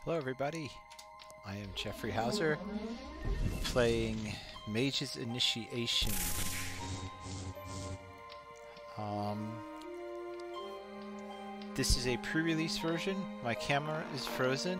Hello everybody, I am Jeffrey Hauser, playing Mage's Initiation. This is a pre-release version. My camera is frozen.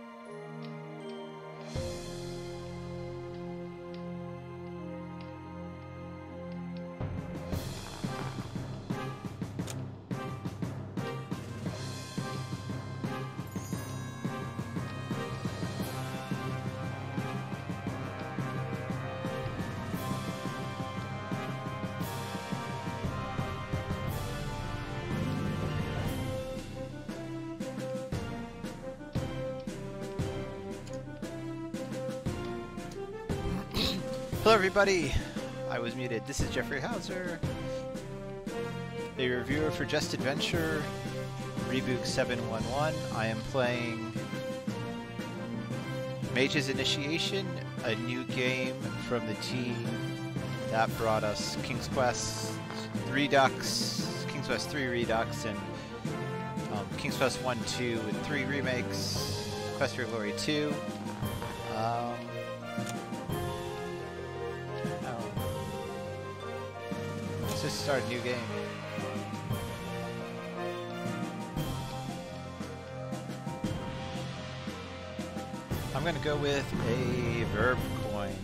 Hello everybody! I was muted. This is Jeffrey Hauser, a reviewer for Just Adventure, Reboot 711. I am playing Mage's Initiation, a new game from the team that brought us King's Quest Redux, King's Quest 3 Redux, and King's Quest 1, 2, and 3 remakes, Quest for Glory 2. Let's just start a new game. I'm gonna go with a verb coin.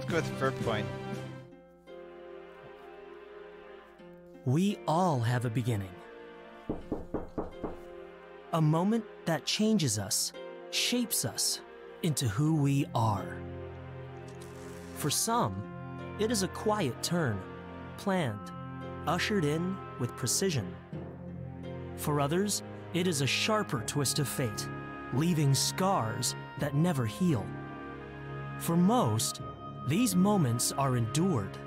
Let's go with verb coin. We all have a beginning. A moment that changes us, shapes us into who we are. For some, it is a quiet turn, planned, ushered in with precision. For others, it is a sharper twist of fate, leaving scars that never heal. For most, these moments are endured,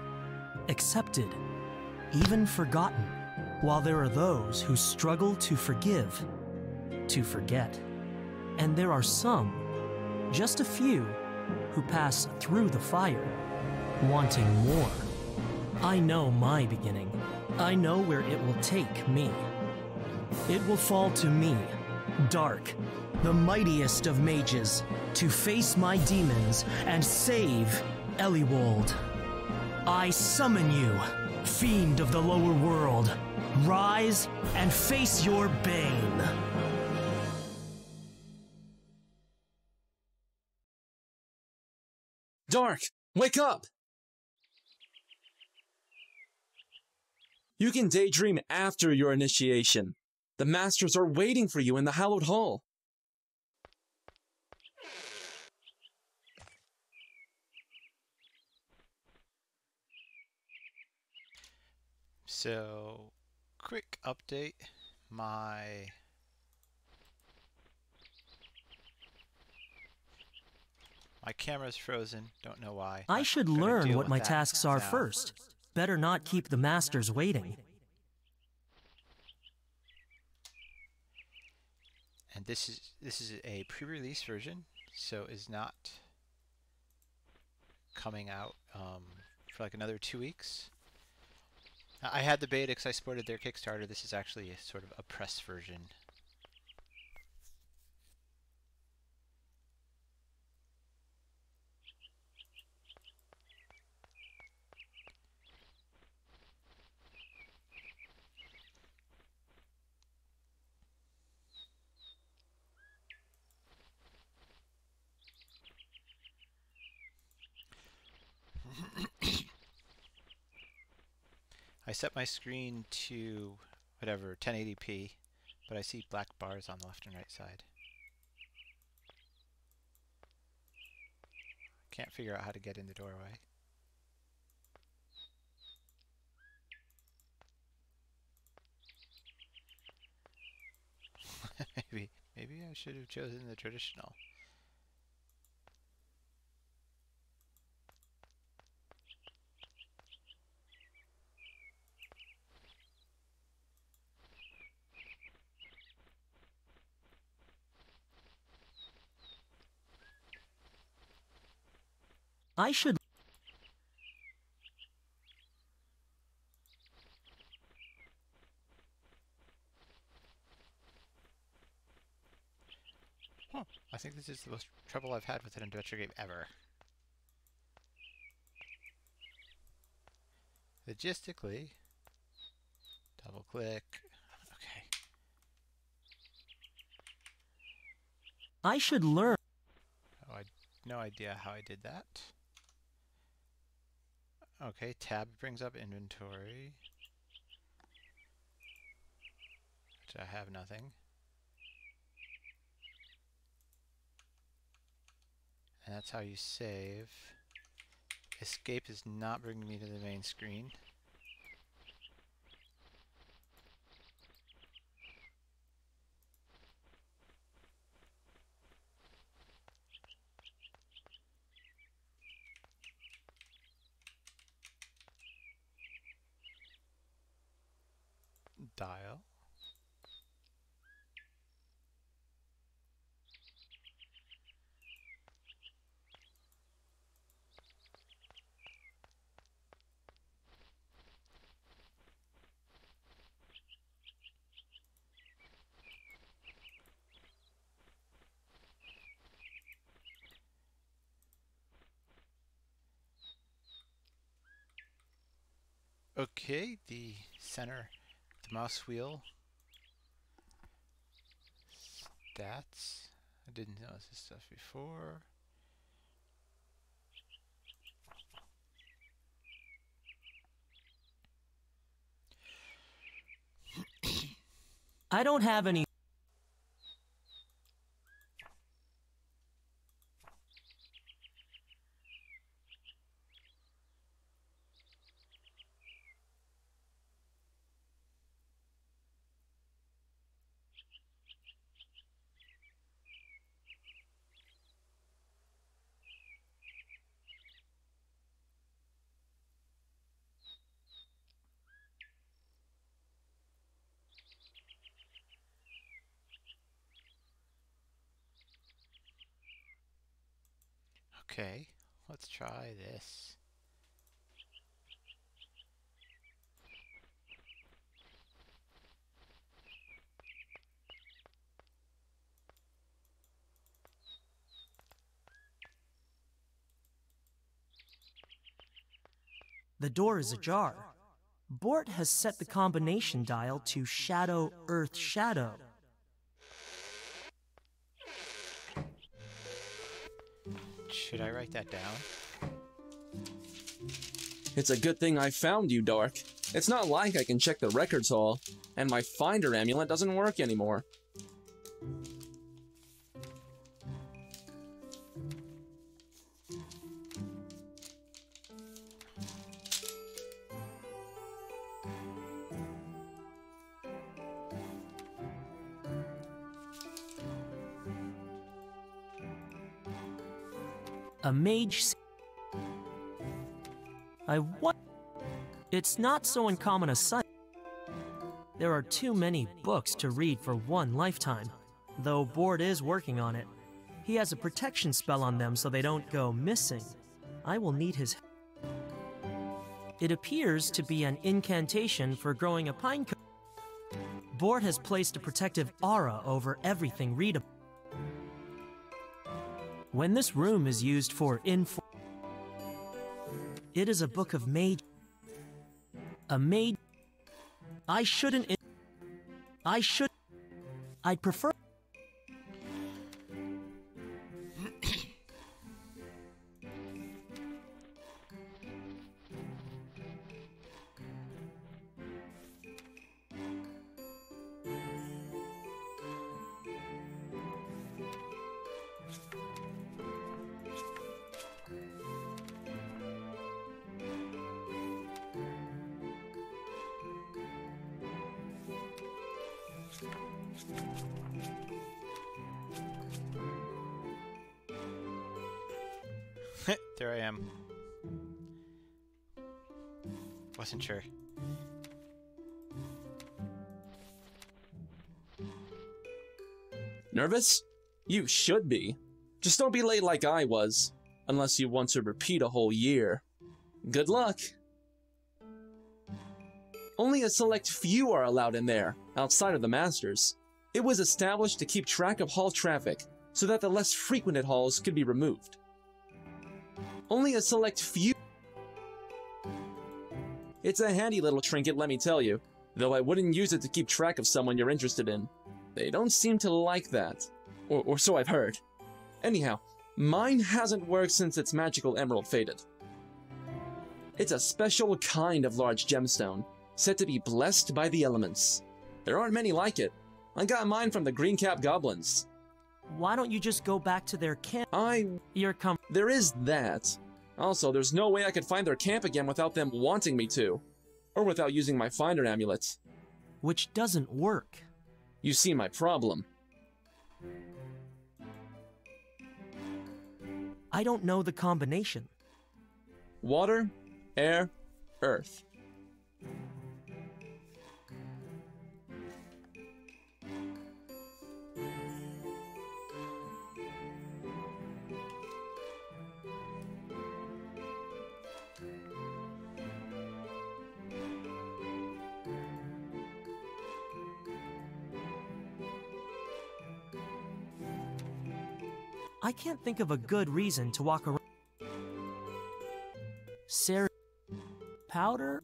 accepted, even forgotten, while there are those who struggle to forgive, to forget. And there are some, just a few, who pass through the fire, wanting more. I know my beginning. I know where it will take me. It will fall to me, Dark, the mightiest of mages, to face my demons and save Eliwold. I summon you, fiend of the lower world. Rise and face your bane. Dark, wake up! You can daydream after your initiation. The masters are waiting for you in the hallowed hall. So, quick update. My camera's frozen. Don't know why. I should Gonna learn deal what with my that tasks are now. first. Better not keep the masters waiting. And this is a pre-release version, so is not coming out for like another 2 weeks. I had the beta because I supported their Kickstarter. This is actually a sort of a press version. I set my screen to whatever 1080p, but I see black bars on the left and right side. Can't figure out how to get in the doorway. Maybe I should have chosen the traditional. I should. Huh. I think this is the most trouble I've had with an adventure game ever. Logistically, double click. Okay. I should learn. Oh, I no idea how I did that. Okay, tab brings up inventory, which I have nothing. And that's how you save. Escape is not bringing me to the main screen. Dial. Okay, the center, the mouse wheel. Stats. I didn't notice this stuff before. I don't have any. Okay, let's try this. The door is ajar. Bort has set the combination dial to Shadow Earth Shadow. Should I write that down? It's a good thing I found you, Dark. It's not like I can check the records hall, and my Finder amulet doesn't work anymore. A mage. It's not so uncommon a sight. There are too many books to read for one lifetime, though Bort is working on it. He has a protection spell on them so they don't go missing. I will need his. It appears to be an incantation for growing a pine cone. Bort has placed a protective aura over everything readable. When this room is used for it is a book of Mage. A Mage. I shouldn't. I should. I'd prefer. There I am. Wasn't sure. Nervous? You should be. Just don't be late like I was. unless you want to repeat a whole year. Good luck! Only a select few are allowed in there, outside of the Masters. It was established to keep track of hall traffic, so that the less frequented halls could be removed. Only a select few... It's a handy little trinket, let me tell you, though I wouldn't use it to keep track of someone you're interested in. They don't seem to like that. Or so I've heard. Anyhow, mine hasn't worked since its magical emerald faded. It's a special kind of large gemstone, said to be blessed by the elements. There aren't many like it. I got mine from the Greencap Goblins. Why don't you just go back to their camp? There is that. Also, there's no way I could find their camp again without them wanting me to. Or without using my finder amulet. Which doesn't work. You see my problem. I don't know the combination. Water, air, earth. I can't think of a good reason to walk around. Powder?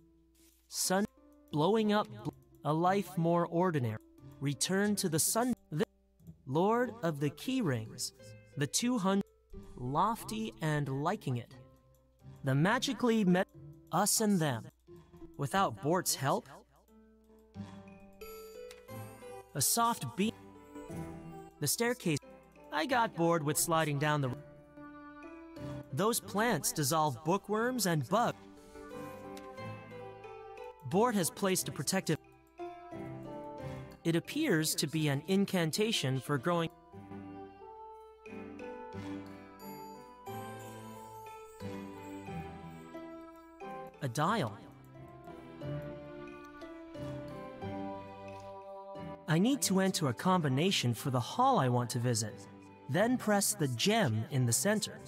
Sun blowing up. A life more ordinary. Return to the sun. Lord of the Key Rings. The 200. Lofty and liking it. The magically met us and them. Without Bort's help? A soft beam. The staircase. I got bored with sliding down the... Those plants dissolve bookworms and bugs. Bort has placed a protective... It appears to be an incantation for growing... A dial. I need to enter a combination for the hall I want to visit. Then press the gem in the center.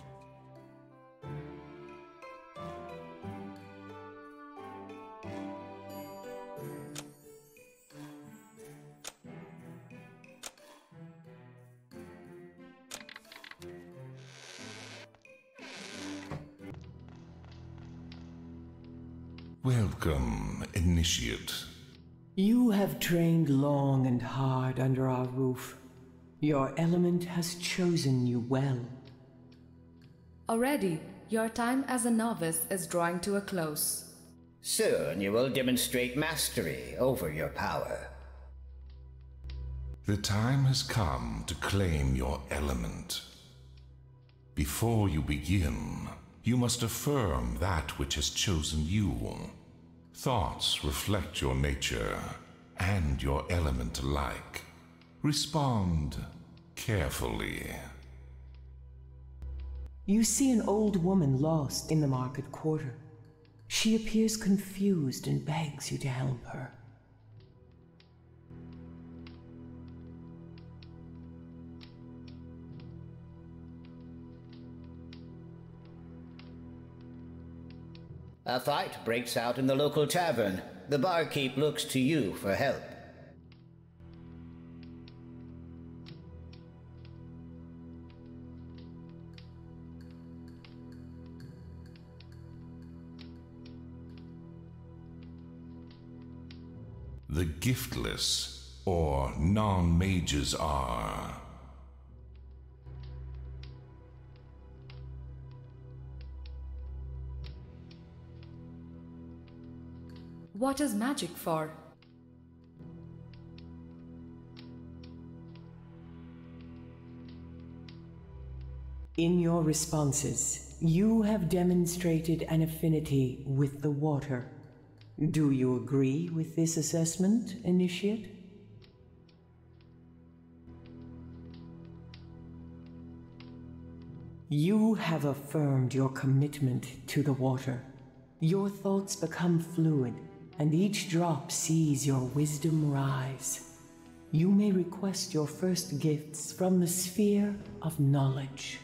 Welcome, Initiate. You have trained long and hard under our roof. Your element has chosen you well. Already, your time as a novice is drawing to a close. Soon you will demonstrate mastery over your power. The time has come to claim your element. Before you begin, you must affirm that which has chosen you. Thoughts reflect your nature and your element alike. Respond carefully. You see an old woman lost in the market quarter. She appears confused and begs you to help her. A fight breaks out in the local tavern. The barkeep looks to you for help. The giftless, or non-mages, are... What is magic for? In your responses, you have demonstrated an affinity with the water. Do you agree with this assessment, Initiate? You have affirmed your commitment to the water. Your thoughts become fluid, and each drop sees your wisdom rise. You may request your first gifts from the sphere of knowledge.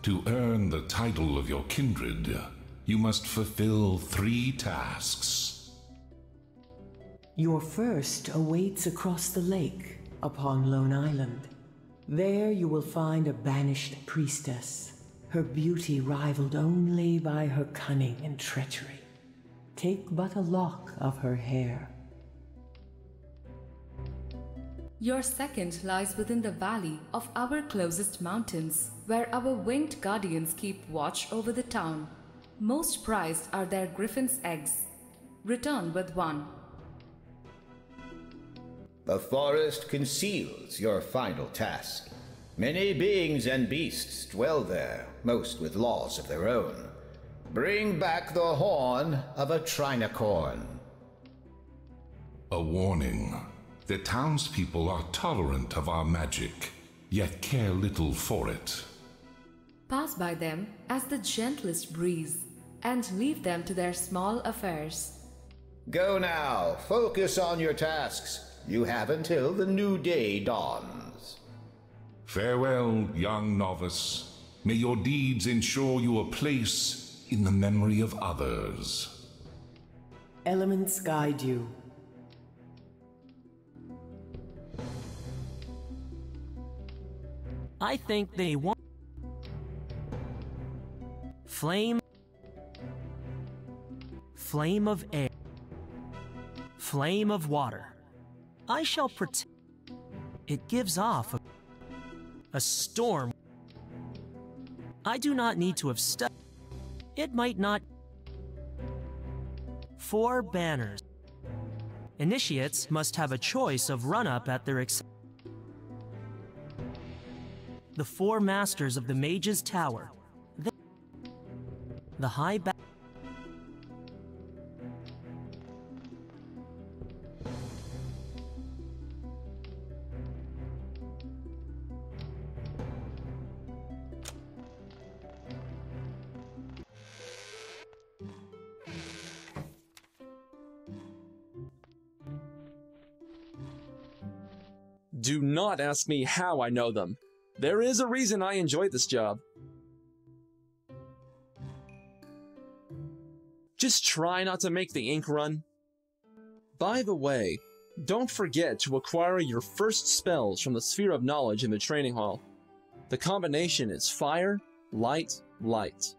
To earn the title of your kindred, you must fulfill 3 tasks. Your first awaits across the lake upon Lone Island. There you will find a banished priestess, her beauty rivaled only by her cunning and treachery. Take but a lock of her hair. Your second lies within the valley of our closest mountains, where our winged guardians keep watch over the town. Most prized are their griffin's eggs. Return with 1. The forest conceals your final task. Many beings and beasts dwell there, most with laws of their own. Bring back the horn of a trinicorn. A warning. The townspeople are tolerant of our magic, yet care little for it. Pass by them as the gentlest breeze, and leave them to their small affairs. Go now, focus on your tasks. You have until the new day dawns. Farewell, young novice. May your deeds ensure you a place in the memory of others. Elements guide you. I think they want flame of air, flame of water. I shall protect. It gives off a storm. I do not need to have studied. It might not. 4 banners. Initiates must have a choice of run-up at their the 4 masters of the Mage's Tower. The high back. Do not ask me how I know them. There is a reason I enjoy this job. Just try not to make the ink run. By the way, don't forget to acquire your first spells from the Sphere of Knowledge in the training hall. The combination is fire, light, light.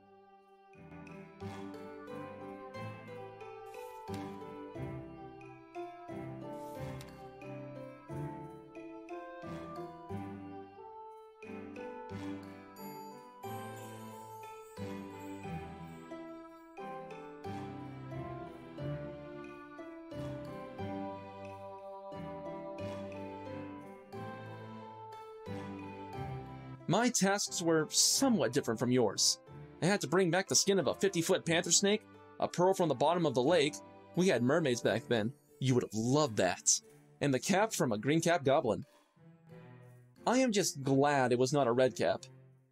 My tasks were somewhat different from yours. I had to bring back the skin of a 50-foot panther snake, a pearl from the bottom of the lake. We had mermaids back then. You would have loved that. And the cap from a green cap goblin. I am just glad it was not a red cap.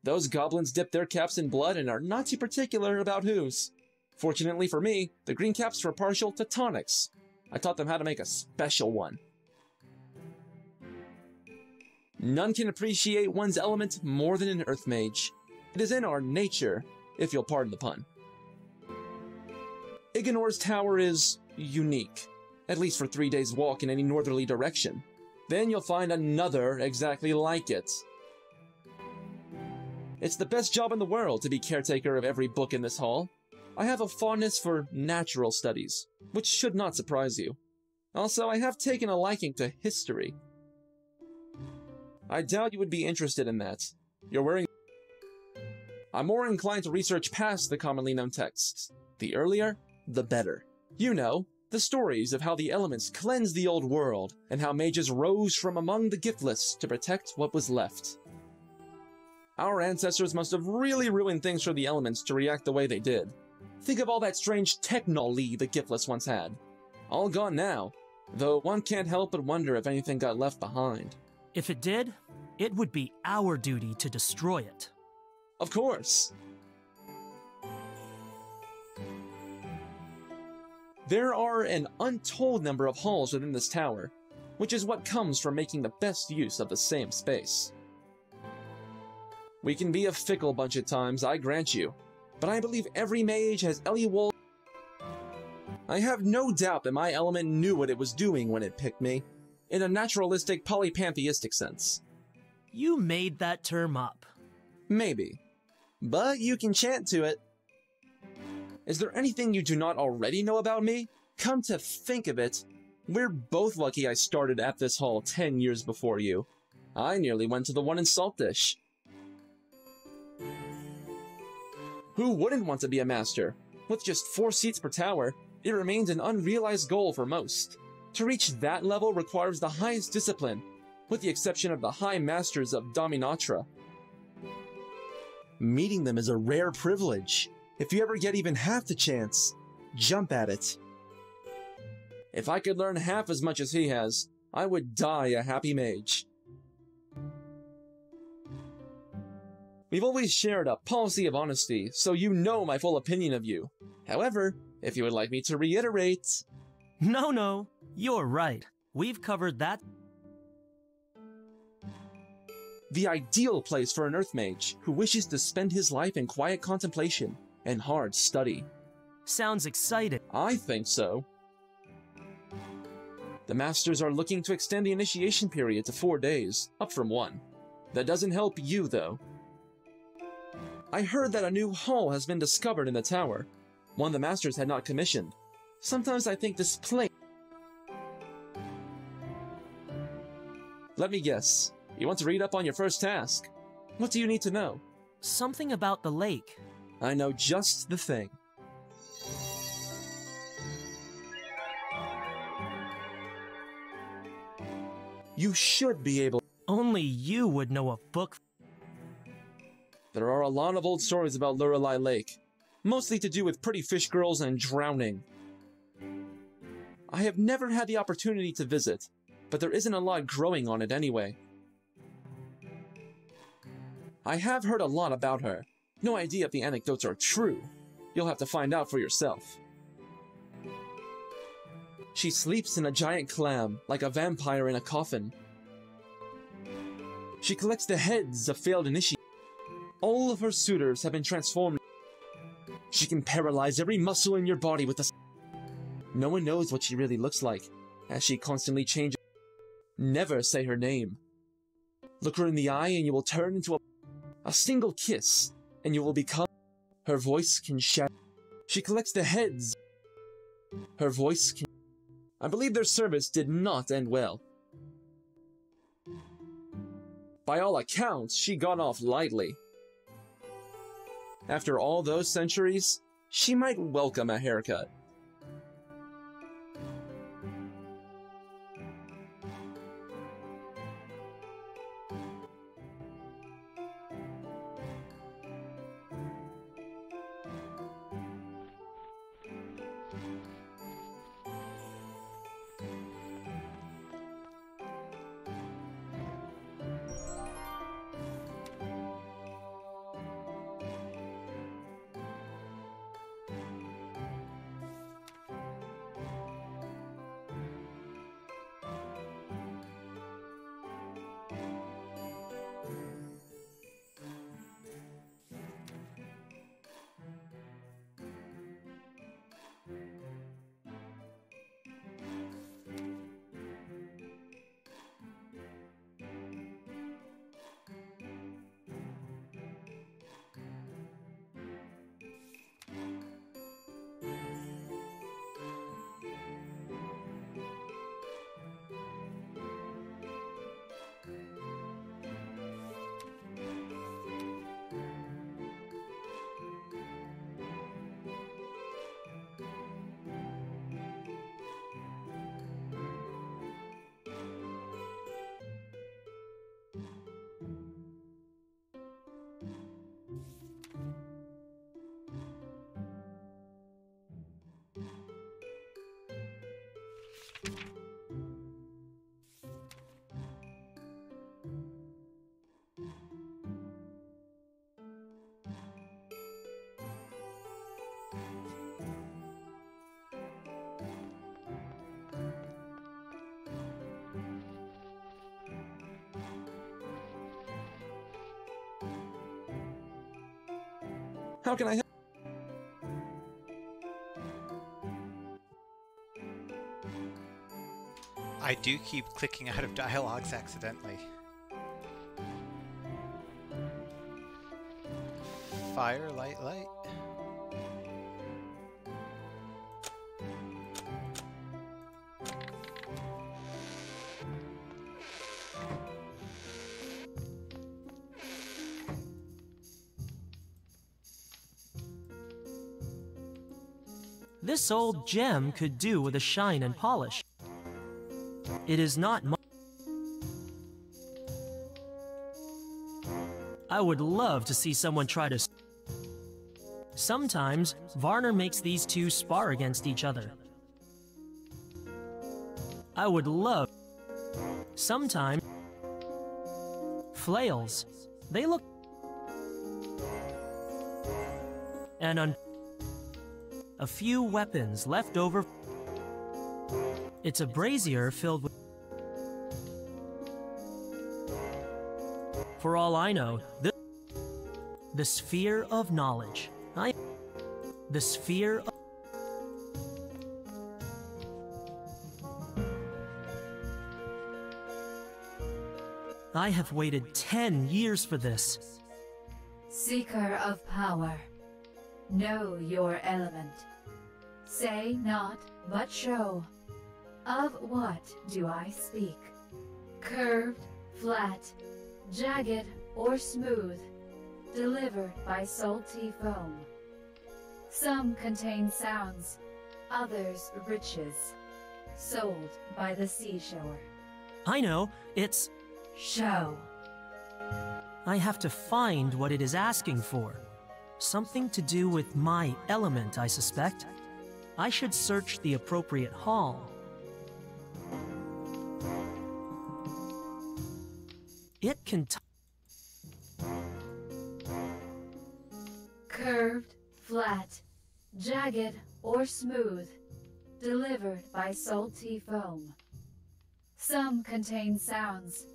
Those goblins dip their caps in blood and are not too particular about whose. Fortunately for me, the green caps were partial to tonics. I taught them how to make a special one. None can appreciate one's element more than an earth mage. It is in our nature, if you'll pardon the pun. Igenor's tower is unique, at least for 3 days' walk in any northerly direction. Then you'll find another exactly like it. It's the best job in the world to be caretaker of every book in this hall. I have a fondness for natural studies, which should not surprise you. Also, I have taken a liking to history. I doubt you would be interested in that. You're wearing... I'm more inclined to research past the commonly known texts. The earlier, the better. You know, the stories of how the elements cleansed the old world, and how mages rose from among the giftless to protect what was left. Our ancestors must have really ruined things for the elements to react the way they did. Think of all that strange technology the giftless once had. All gone now, though one can't help but wonder if anything got left behind. If it did, it would be our duty to destroy it. Of course. There are an untold number of halls within this tower, which is what comes from making the best use of the same space. We can be a fickle bunch at times, I grant you, but I believe every mage has Eliwol. I have no doubt that my element knew what it was doing when it picked me, in a naturalistic, polypantheistic sense. You made that term up. Maybe. But you can chant to it. Is there anything you do not already know about me? Come to think of it, we're both lucky I started at this hall 10 years before you. I nearly went to the one in Saltdish. Who wouldn't want to be a master? With just 4 seats per tower, it remains an unrealized goal for most. To reach that level requires the highest discipline, with the exception of the High Masters of Dominatra. Meeting them is a rare privilege. If you ever get even half the chance, jump at it. If I could learn half as much as he has, I would die a happy mage. We've always shared a policy of honesty, so you know my full opinion of you. However, if you would like me to reiterate... No, you're right. We've covered that. The ideal place for an Earth Mage who wishes to spend his life in quiet contemplation and hard study. Sounds exciting. I think so. The Masters are looking to extend the initiation period to 4 days, up from 1. That doesn't help you, though. I heard that a new hall has been discovered in the tower, one the Masters had not commissioned. Sometimes I think this place... Let me guess. You want to read up on your first task? What do you need to know? Something about the lake. I know just the thing. You should be able... Only you would know a book. There are a lot of old stories about Lorelei Lake, mostly to do with pretty fish girls and drowning. I have never had the opportunity to visit, but there isn't a lot growing on it anyway. I have heard a lot about her. No idea if the anecdotes are true. You'll have to find out for yourself. She sleeps in a giant clam, like a vampire in a coffin. She collects the heads of failed initiates. All of her suitors have been transformed. She can paralyze every muscle in your body with a... No one knows what she really looks like, as she constantly changes. Never say her name. Look her in the eye and you will turn into a single kiss, and you will become... Her voice can shatter. She collects the heads. Her voice can... I believe their service did not end well. By all accounts, she got off lightly. After all those centuries, she might welcome a haircut. How can I help? I do keep clicking out of dialogues accidentally. Fire, light, light. This old gem could do with a shine and polish. It is not much. I would love to see someone try to. Sometimes, Varner makes these two spar against each other. I would love. Sometimes. Flails. They look. And a few weapons left over. It's a brazier filled with. For all I know, the sphere of knowledge. The sphere of. I have waited 10 years for this. Seeker of power, know your element. Say not, but show. Of what do I speak? Curved, flat, jagged, or smooth, delivered by salty foam. Some contain sounds, others riches, sold by the seashore. I know, it's. Show. I have to find what it is asking for. Something to do with my element, I suspect. I should search the appropriate hall. It can Curved, flat, jagged, or smooth, delivered by salty foam. Some contain sounds,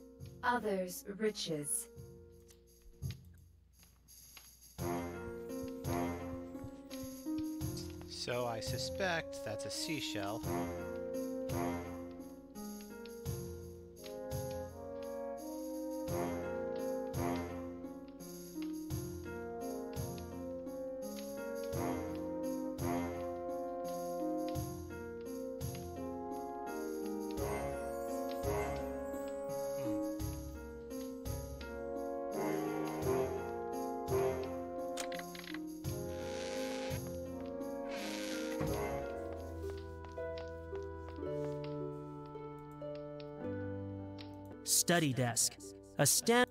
others riches. So I suspect that's a seashell. study desk. A stand.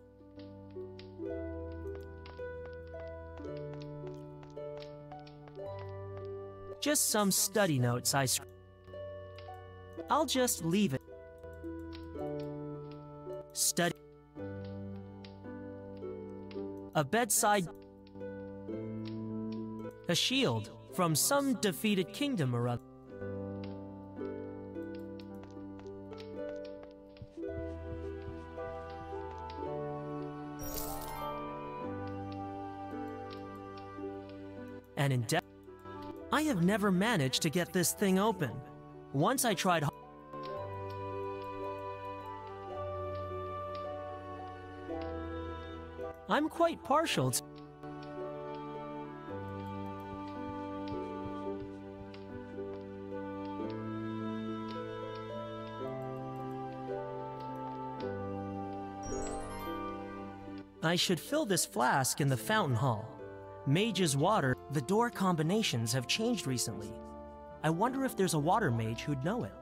Just some study notes I'll just leave it. Study. A bedside. A shield from some defeated kingdom or other. And in depth, I have never managed to get this thing open. Once I tried. I'm quite partial to. I should fill this flask in the fountain hall. Mage's water, the door combinations have changed recently. I wonder if there's a water mage who'd know it.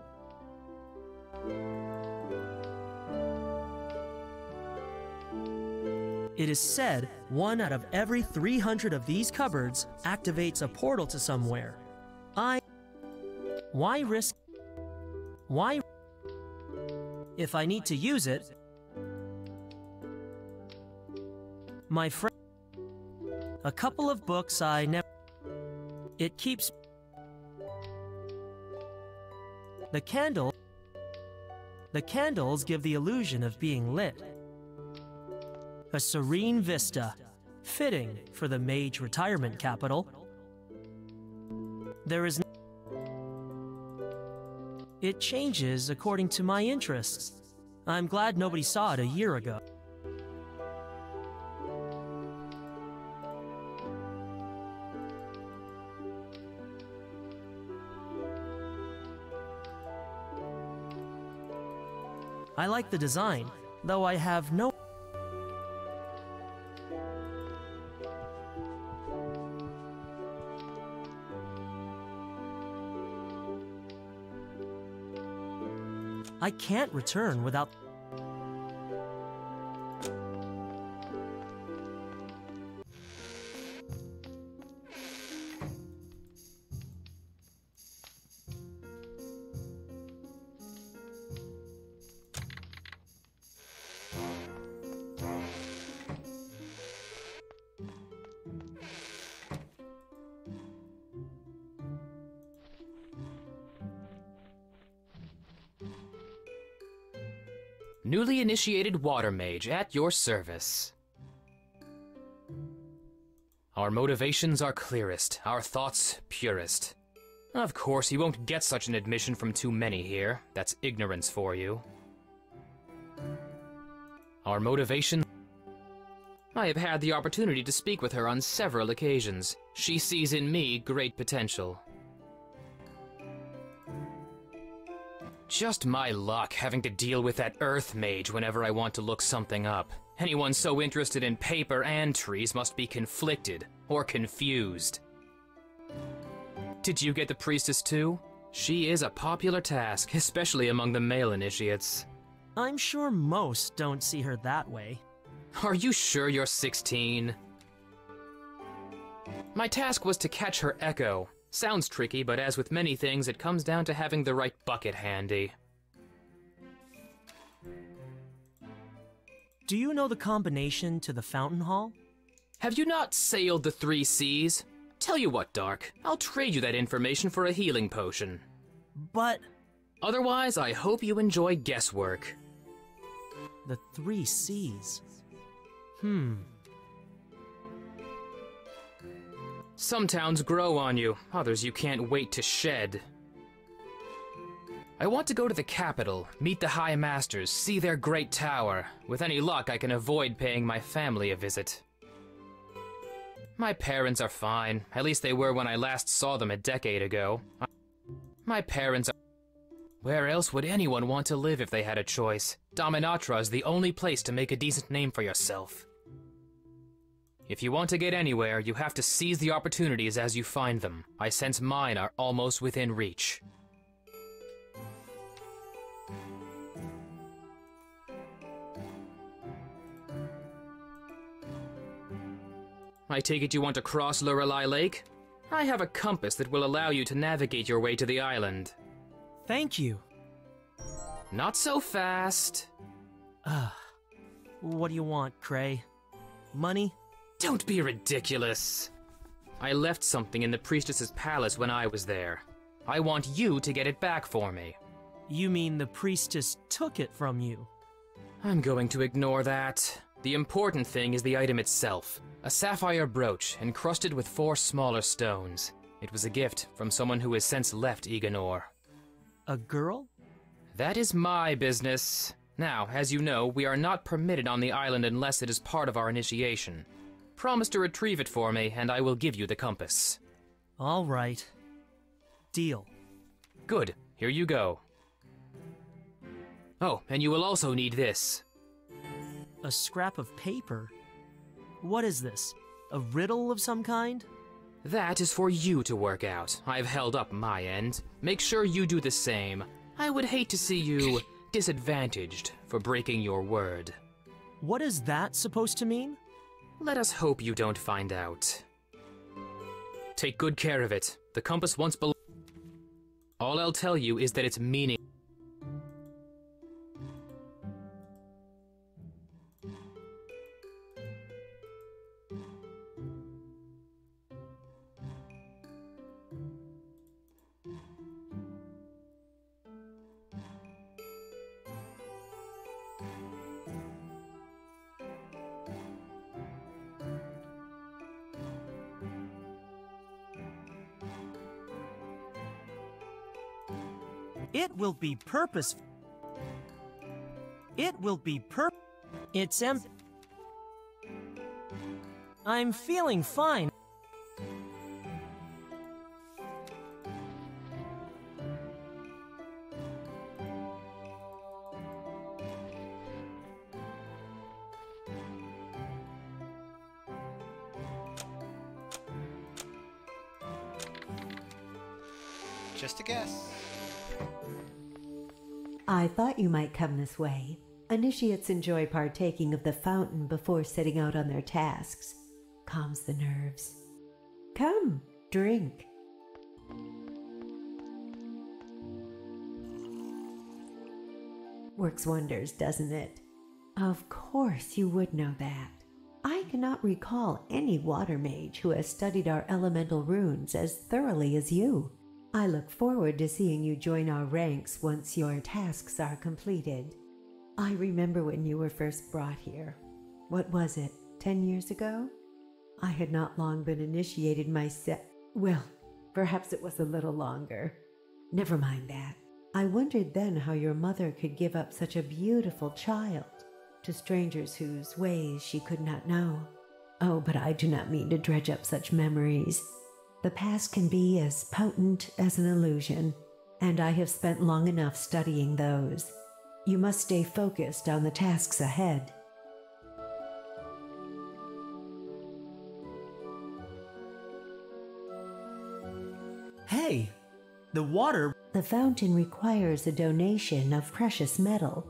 It is said 1 out of every 300 of these cupboards activates a portal to somewhere. Why risk? Why? If I need to use it, my friend. A couple of books I never. It keeps. The candle. The candles give the illusion of being lit. A serene vista, Fitting for the Mage retirement capital. There is It changes according to my interests. I'm glad nobody saw it a year ago. I like the design, though I have no... I can't return without... Newly initiated water mage at your service. Our motivations are clearest, our thoughts purest. Of course, you won't get such an admission from too many here. That's ignorance for you. Our motivation... I have had the opportunity to speak with her on several occasions. She sees in me great potential. Just my luck having to deal with that earth mage whenever I want to look something up. Anyone so interested in paper and trees must be conflicted or confused. Did you get the priestess too? She is a popular task, especially among the male initiates. I'm sure most don't see her that way. Are you sure you're 16? My task was to catch her echo. Sounds tricky, but as with many things, it comes down to having the right bucket handy. Do you know the combination to the fountain hall? Have you not sailed the 3 seas? Tell you what, Dark, I'll trade you that information for a healing potion. But... Otherwise, I hope you enjoy guesswork. The 3 C's. Some towns grow on you, others you can't wait to shed. I want to go to the capital, meet the High Masters, see their great tower. With any luck, I can avoid paying my family a visit. My parents are fine, at least they were when I last saw them a decade ago. My parents are... Where else would anyone want to live if they had a choice? Dominatra is the only place to make a decent name for yourself. If you want to get anywhere, you have to seize the opportunities as you find them. I sense mine are almost within reach. I take it you want to cross Lorelei Lake? I have a compass that will allow you to navigate your way to the island. Thank you. Not so fast. What do you want, Cray? Money? Don't be ridiculous. I left something in the priestess's palace when I was there. I want you to get it back for me. You mean the priestess took it from you? I'm going to ignore that. The important thing is the item itself. A sapphire brooch encrusted with 4 smaller stones. It was a gift from someone who has since left Eganor. A girl? That is my business. Now, as you know, we are not permitted on the island unless it is part of our initiation. Promise to retrieve it for me, and I will give you the compass. All right. Deal. Good. Here you go. Oh, and you will also need this. A scrap of paper? What is this? A riddle of some kind? That is for you to work out. I've held up my end. Make sure you do the same. I would hate to see you disadvantaged for breaking your word. What is that supposed to mean? Let us hope you don't find out. Take good care of it. The compass once belonged. All I'll tell you is that its meaning. It will be purposeful. It will be It's empty. I'm feeling fine. Just a guess. I thought you might come this way. Initiates enjoy partaking of the fountain before setting out on their tasks. Calms the nerves. Come, drink. Works wonders, doesn't it? Of course you would know that. I cannot recall any water mage who has studied our elemental runes as thoroughly as you. I look forward to seeing you join our ranks once your tasks are completed. I remember when you were first brought here. What was it, 10 years ago? I had not long been initiated myself. Well, perhaps it was a little longer. Never mind that. I wondered then how your mother could give up such a beautiful child to strangers whose ways she could not know. Oh, but I do not mean to dredge up such memories. The past can be as potent as an illusion, and I have spent long enough studying those. You must stay focused on the tasks ahead. Hey, the water... The fountain requires a donation of precious metal,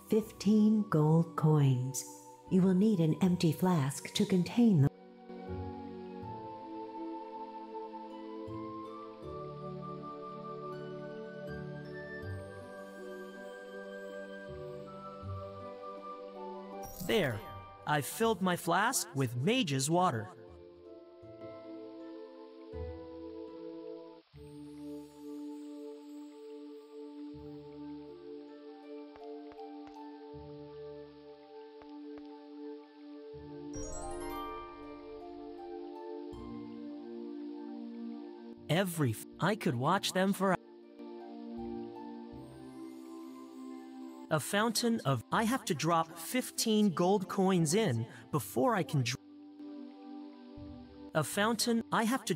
15 gold coins. You will need an empty flask to contain the... There, I've filled my flask with Mage's water. I could watch them for a fountain of... I have to drop 15 gold coins in before I can... A fountain... I have to...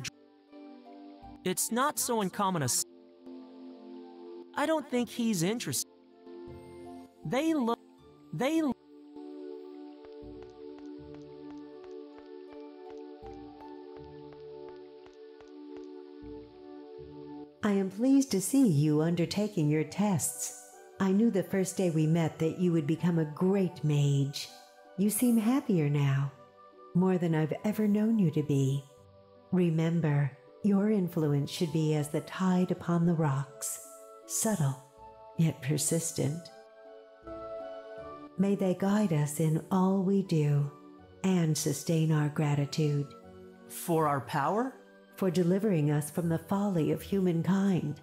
It's not so uncommon as... I don't think he's interested. They look... I am pleased to see you undertaking your tests. I knew the first day we met that you would become a great mage. You seem happier now, more than I've ever known you to be. Remember, your influence should be as the tide upon the rocks, subtle, yet persistent. May they guide us in all we do, and sustain our gratitude. For our power? For delivering us from the folly of humankind.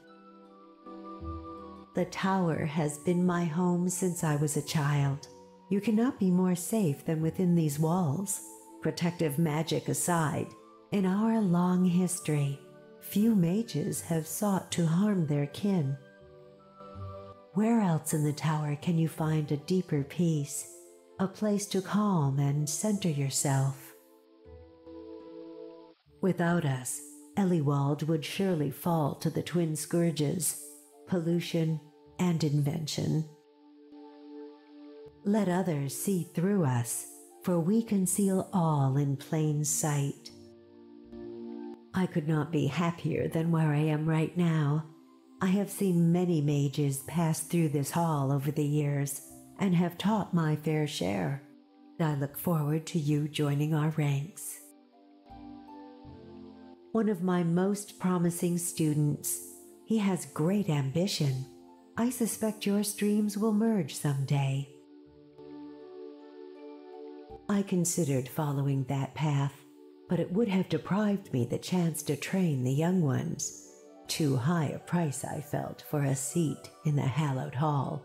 The tower has been my home since I was a child. You cannot be more safe than within these walls. Protective magic aside, in our long history, few mages have sought to harm their kin. Where else in the tower can you find a deeper peace, a place to calm and center yourself? Without us, Eliwald would surely fall to the twin scourges, pollution and invention. Let others see through us, for we conceal all in plain sight. I could not be happier than where I am right now. I have seen many mages pass through this hall over the years, and have taught my fair share. I look forward to you joining our ranks. One of my most promising students. He has great ambition. I suspect your streams will merge someday. I considered following that path, but it would have deprived me the chance to train the young ones. Too high a price I felt for a seat in the hallowed hall.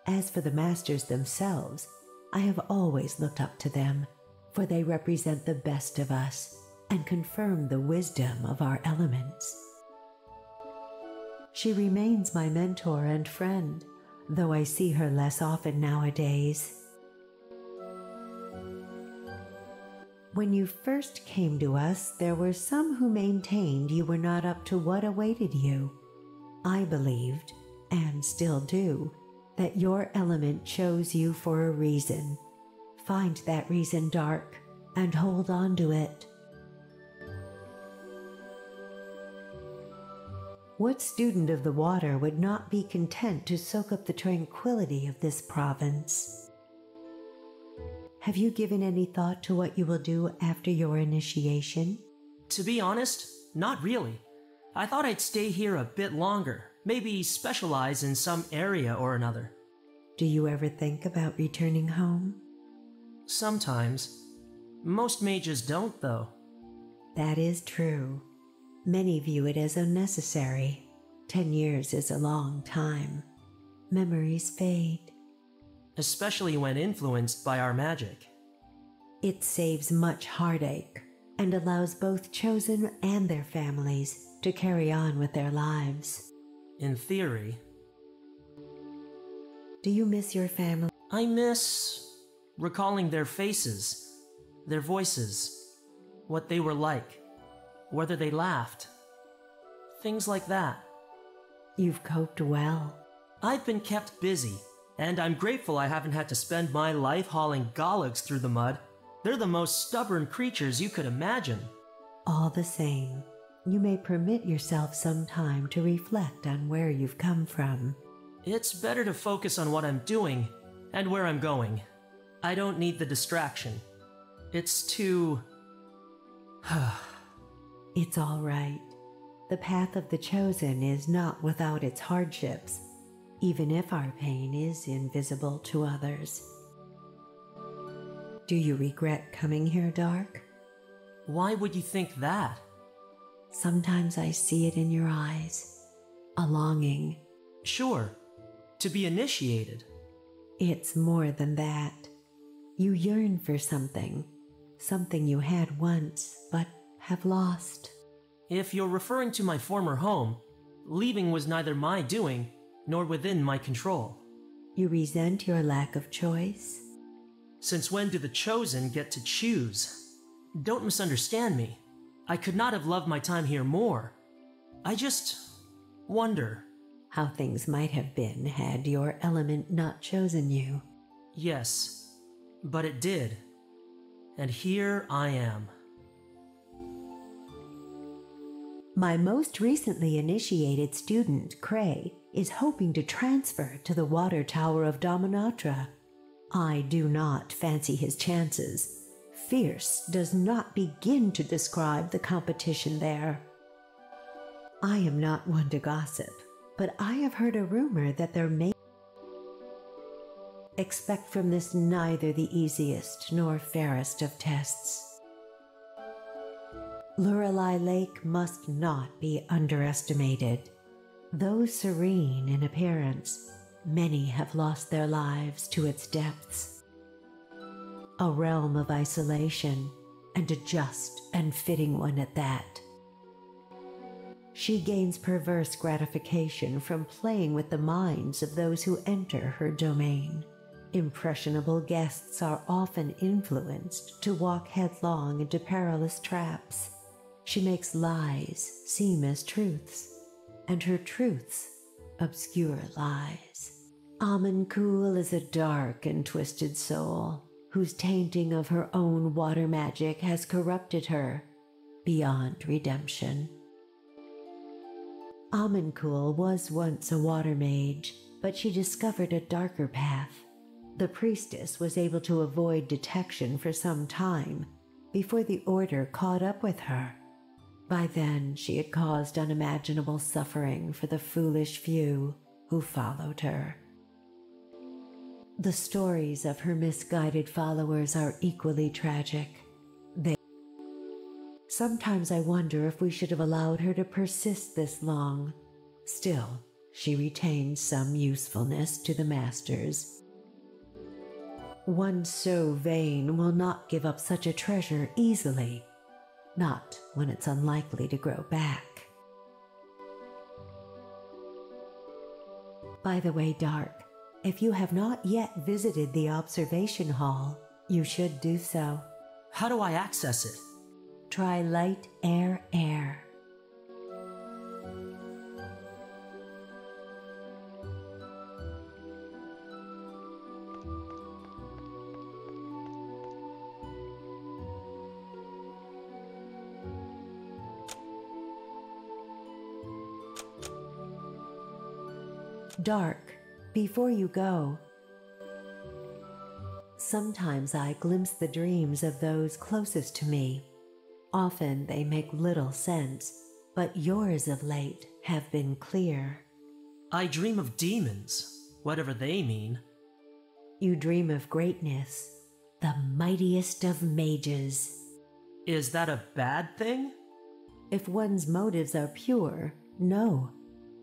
As for the masters themselves, I have always looked up to them, for they represent the best of us and confirm the wisdom of our elements. She remains my mentor and friend, though I see her less often nowadays. When you first came to us, there were some who maintained you were not up to what awaited you. I believed, and still do, that your element chose you for a reason. Find that reason, Dark, and hold on to it. What student of the water would not be content to soak up the tranquility of this province? Have you given any thought to what you will do after your initiation? To be honest, not really. I thought I'd stay here a bit longer, maybe specialize in some area or another. Do you ever think about returning home? Sometimes. Most mages don't, though. That is true. Many view it as unnecessary. 10 years is a long time. Memories fade. Especially when influenced by our magic. It saves much heartache and allows both chosen and their families to carry on with their lives. In theory. Do you miss your family? I miss recalling their faces, their voices, what they were like, whether they laughed. Things like that. You've coped well. I've been kept busy, and I'm grateful I haven't had to spend my life hauling Galags through the mud. They're the most stubborn creatures you could imagine. All the same, you may permit yourself some time to reflect on where you've come from. It's better to focus on what I'm doing and where I'm going. I don't need the distraction. It's too... It's all right. The path of the chosen is not without its hardships, even if our pain is invisible to others. Do you regret coming here, Dark? Why would you think that? Sometimes I see it in your eyes. A longing. Sure. To be initiated. It's more than that. You yearn for something. Something you had once, but have lost. If you're referring to my former home, leaving was neither my doing nor within my control. You resent your lack of choice? Since when do the chosen get to choose? Don't misunderstand me. I could not have loved my time here more. I just wonder. How things might have been had your element not chosen you. Yes, but it did. And here I am. My most recently initiated student, Cray, is hoping to transfer to the Water Tower of Dominatra. I do not fancy his chances. Fierce does not begin to describe the competition there. I am not one to gossip, but I have heard a rumor that there may... Expect from this neither the easiest nor fairest of tests. Lorelei Lake must not be underestimated. Though serene in appearance, many have lost their lives to its depths. A realm of isolation, and a just and fitting one at that. She gains perverse gratification from playing with the minds of those who enter her domain. Impressionable guests are often influenced to walk headlong into perilous traps. She makes lies seem as truths, and her truths obscure lies. Amancool is a dark and twisted soul, whose tainting of her own water magic has corrupted her beyond redemption. Amancool was once a water mage, but she discovered a darker path. The priestess was able to avoid detection for some time before the order caught up with her. By then, she had caused unimaginable suffering for the foolish few who followed her. The stories of her misguided followers are equally tragic. Sometimes I wonder if we should have allowed her to persist this long. Still, she retains some usefulness to the masters. One so vain will not give up such a treasure easily. Not when it's unlikely to grow back. By the way, Dark, if you have not yet visited the observation hall, you should do so. How do I access it? Try light, air, air. Dark, before you go, sometimes I glimpse the dreams of those closest to me. Often they make little sense, but yours of late have been clear. I dream of demons, whatever they mean. You dream of greatness, the mightiest of mages. Is that a bad thing? If one's motives are pure, no.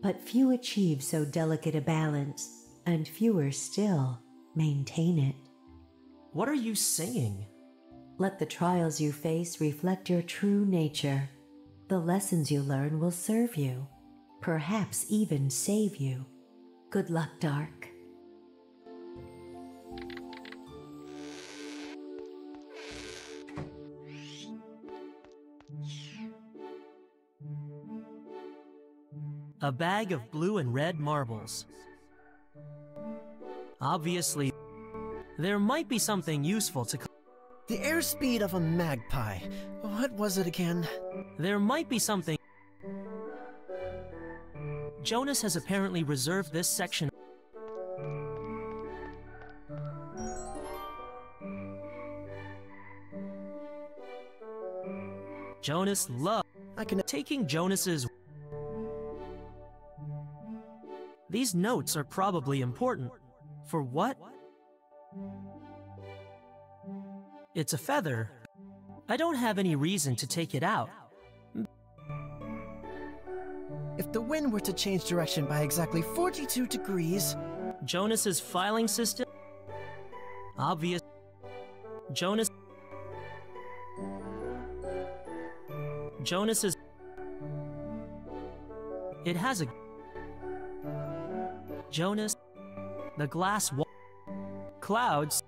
But few achieve so delicate a balance, and fewer still maintain it. What are you saying? Let the trials you face reflect your true nature. The lessons you learn will serve you, perhaps even save you. Good luck, Dark. A bag of blue and red marbles. Obviously, there might be something useful to... The airspeed of a magpie. What was it again? There might be something... Jonas has apparently reserved this section. Jonas loved... taking Jonas's... These notes are probably important. For what? It's a feather. I don't have any reason to take it out. If the wind were to change direction by exactly 42 degrees... Jonas's filing system? Obvious. Jonas's... It has a... Jonas... The glass wall... Clouds...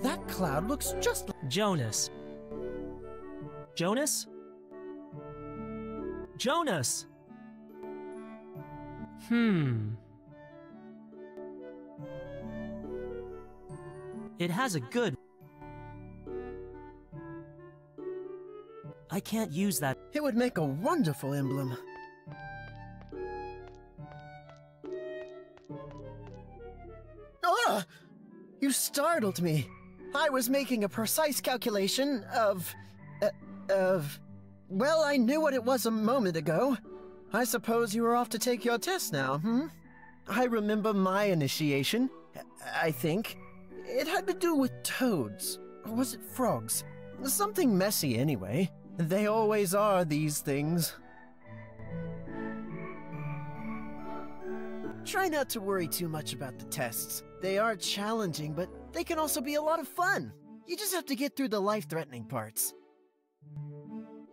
That cloud looks just like... Jonas. Jonas? Jonas! It has a good... I can't use that. It would make a wonderful emblem. Ah! You startled me. I was making a precise calculation of... Well, I knew what it was a moment ago. I suppose you are off to take your test now, I remember my initiation, I think. It had to do with toads. Or was it frogs? Something messy anyway. They always are, these things. Try not to worry too much about the tests. They are challenging, but they can also be a lot of fun. You just have to get through the life-threatening parts.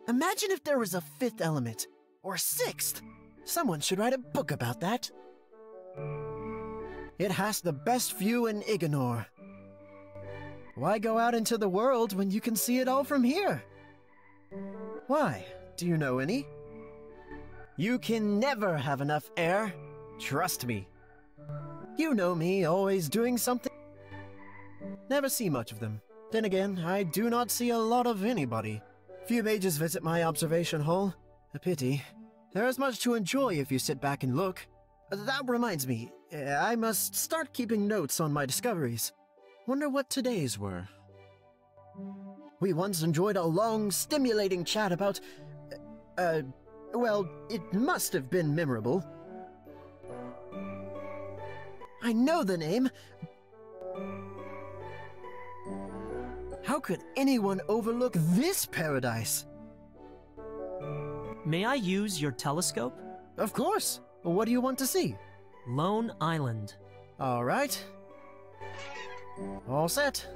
Imagine if there was a fifth element, or sixth. Someone should write a book about that. It has the best view in Ignore. Why go out into the world when you can see it all from here? Why? Do you know any? You can never have enough air. Trust me. You know me, always doing something. Never see much of them. Then again, I do not see a lot of anybody. Few mages visit my observation hall. A pity. There is much to enjoy if you sit back and look. That reminds me, I must start keeping notes on my discoveries. Wonder what today's were. We once enjoyed a long, stimulating chat about... well, it must have been memorable. I know the name. How could anyone overlook this paradise? May I use your telescope? Of course. What do you want to see? Lone Island. All right. All set.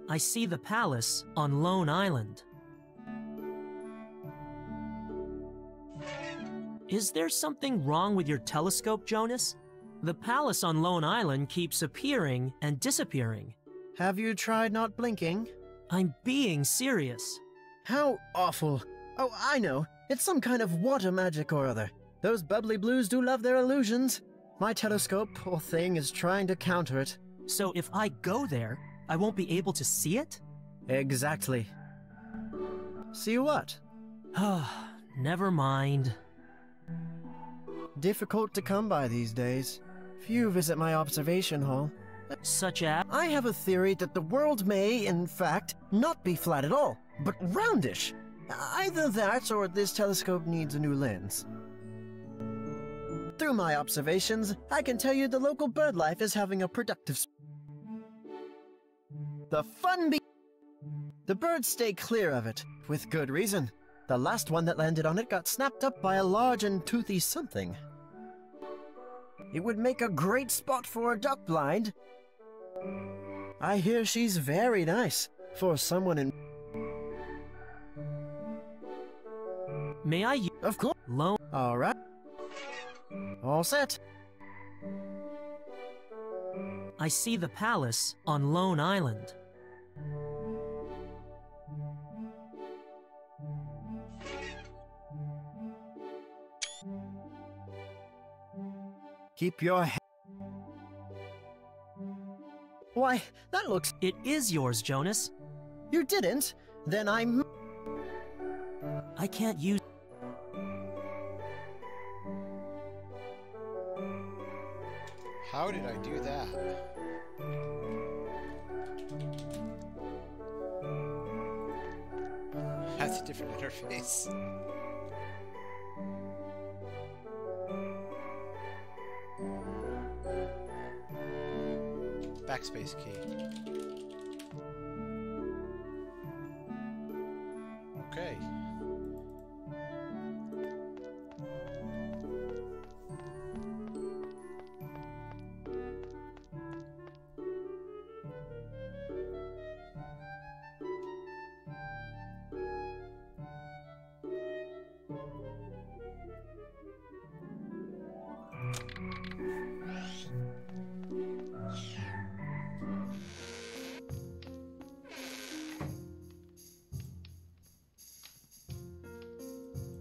I see the palace on Lone Island. Is there something wrong with your telescope, Jonas? The palace on Lone Island keeps appearing and disappearing. Have you tried not blinking? I'm being serious. How awful. Oh, I know. It's some kind of water magic or other. Those bubbly blues do love their illusions. My telescope, poor thing, is trying to counter it. So if I go there, I won't be able to see it? Exactly. See what? Never mind. Difficult to come by these days. Few visit my observation hall. Such as? I have a theory that the world may, in fact, not be flat at all, but roundish. Either that or this telescope needs a new lens. Through my observations, I can tell you the local bird life is having a productive The birds stay clear of it, with good reason. The last one that landed on it got snapped up by a large and toothy something. It would make a great spot for a duck blind. I hear she's very nice for someone in... May I use... Of course. Lone... All right. All set. I see the palace on Lone Island. Keep your head... Why, that looks... It is yours, Jonas. You didn't? Then I'm... I can't use... How did I do that? That's a different interface. Backspace key. Okay.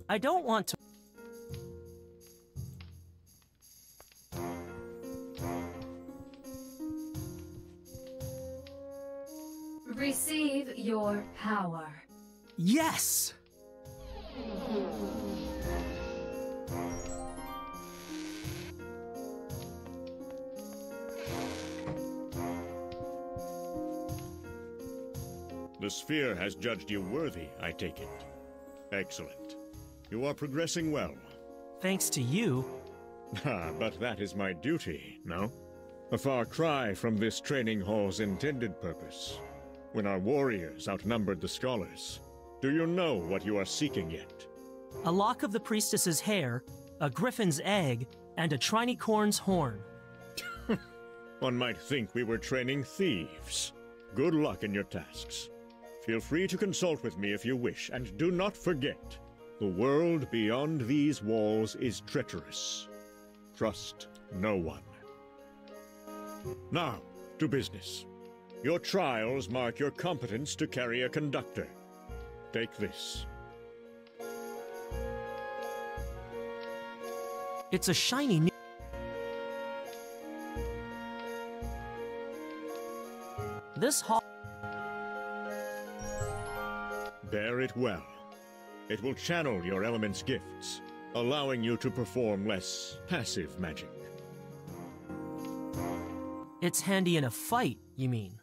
I don't want to... Receive your power. Yes! The sphere has judged you worthy, I take it. Excellent. You are progressing well. Thanks to you. Ah, but that is my duty, no? A far cry from this training hall's intended purpose. When our warriors outnumbered the scholars, do you know what you are seeking yet? A lock of the priestess's hair, a griffin's egg, and a trinicorn's horn. One might think we were training thieves. Good luck in your tasks. Feel free to consult with me if you wish, and do not forget, the world beyond these walls is treacherous. Trust no one. Now, to business. Your trials mark your competence to carry a conductor. Take this. It's a shiny new... This hall... Bear it well. It will channel your element's gifts, allowing you to perform less passive magic. It's handy in a fight, you mean?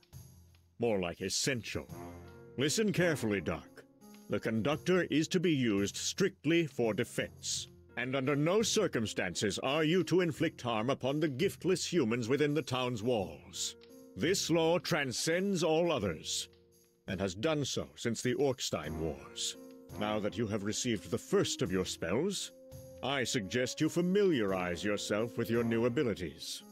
More like essential. Listen carefully, Doc. The conductor is to be used strictly for defense, and under no circumstances are you to inflict harm upon the giftless humans within the town's walls. This law transcends all others, and has done so since the Orkstein Wars. Now that you have received the first of your spells, I suggest you familiarize yourself with your new abilities.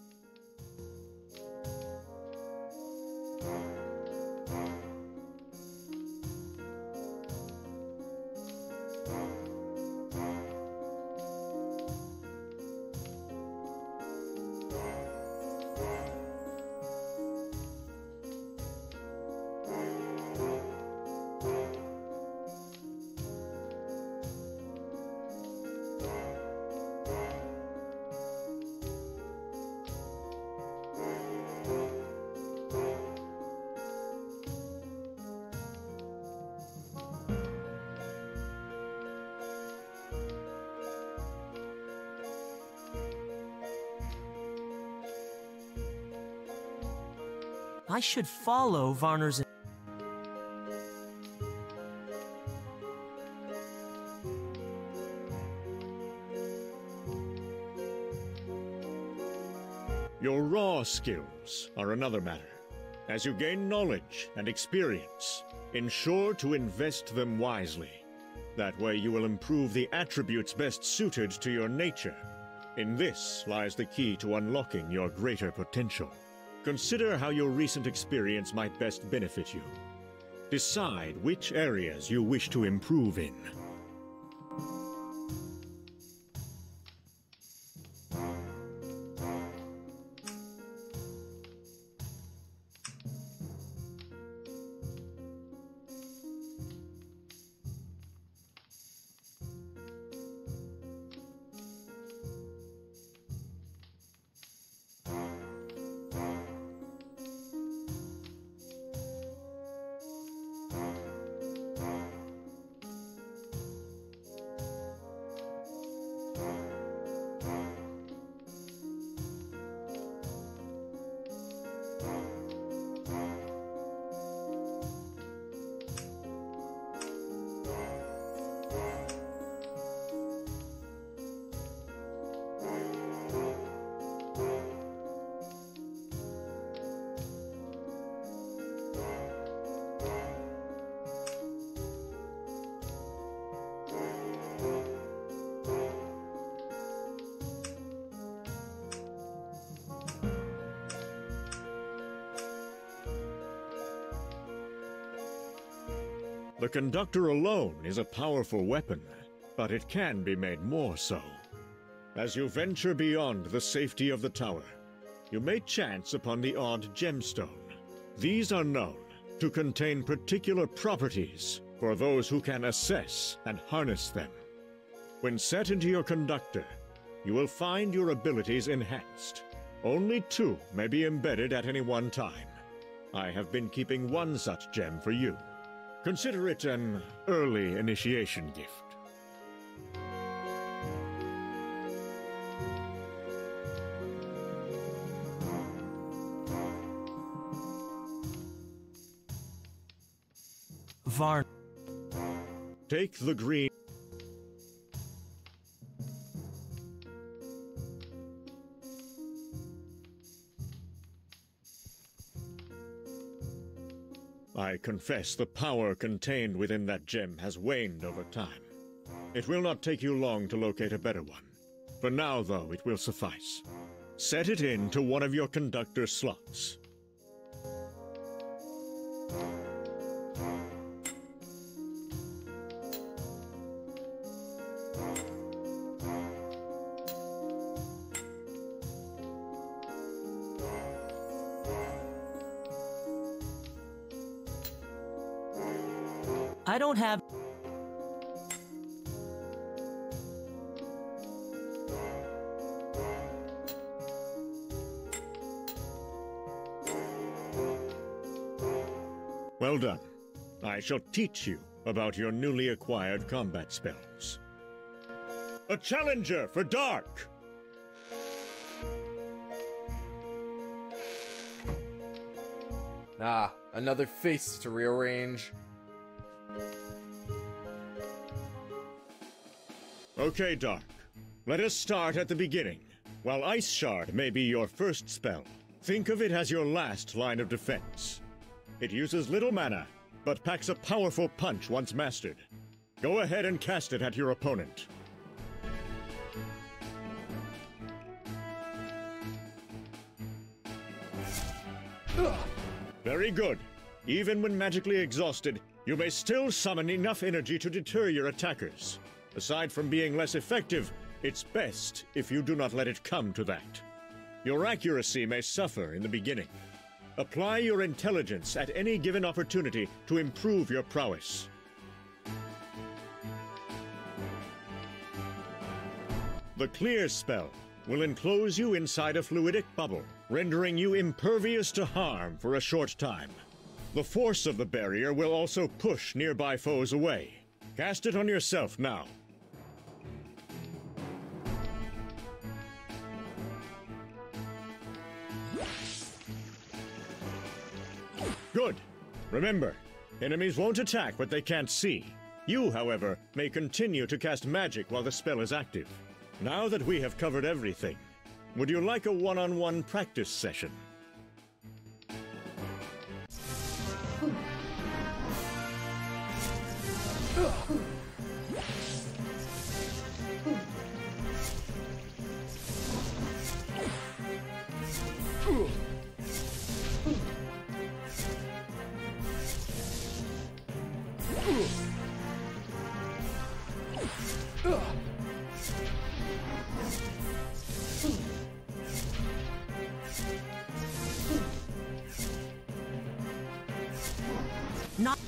I should follow Varner's. Your raw skills are another matter. As you gain knowledge and experience, ensure to invest them wisely. That way you will improve the attributes best suited to your nature. In this lies the key to unlocking your greater potential. Consider how your recent experience might best benefit you. Decide which areas you wish to improve in. The conductor alone is a powerful weapon, but it can be made more so. As you venture beyond the safety of the tower, you may chance upon the odd gemstone. These are known to contain particular properties for those who can assess and harness them. When set into your conductor, you will find your abilities enhanced. Only 2 may be embedded at any one time. I have been keeping one such gem for you. Consider it an early initiation gift. Varn. Take the green. I confess the power contained within that gem has waned over time. It will not take you long to locate a better one. For now, though, it will suffice. Set it into one of your conductor slots. I don't have. Well done. I shall teach you about your newly acquired combat spells. A challenger for Dark! Ah, another face to rearrange. Okay, Dark. Let us start at the beginning. While Ice Shard may be your first spell, think of it as your last line of defense. It uses little mana, but packs a powerful punch once mastered. Go ahead and cast it at your opponent. Very good. Even when magically exhausted, you may still summon enough energy to deter your attackers. Aside from being less effective, it's best if you do not let it come to that. Your accuracy may suffer in the beginning. Apply your intelligence at any given opportunity to improve your prowess. The Clear spell will enclose you inside a fluidic bubble, rendering you impervious to harm for a short time. The force of the barrier will also push nearby foes away. Cast it on yourself now. Good. Remember, enemies won't attack what they can't see. You, however, may continue to cast magic while the spell is active. Now that we have covered everything, would you like a one-on-one practice session? Not.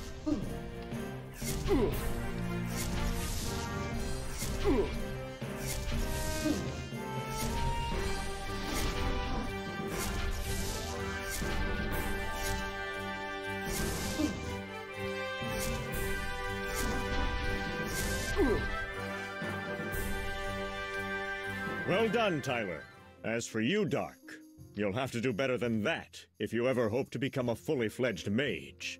Well done, Tyler. As for you, Dark, you'll have to do better than that if you ever hope to become a fully fledged mage.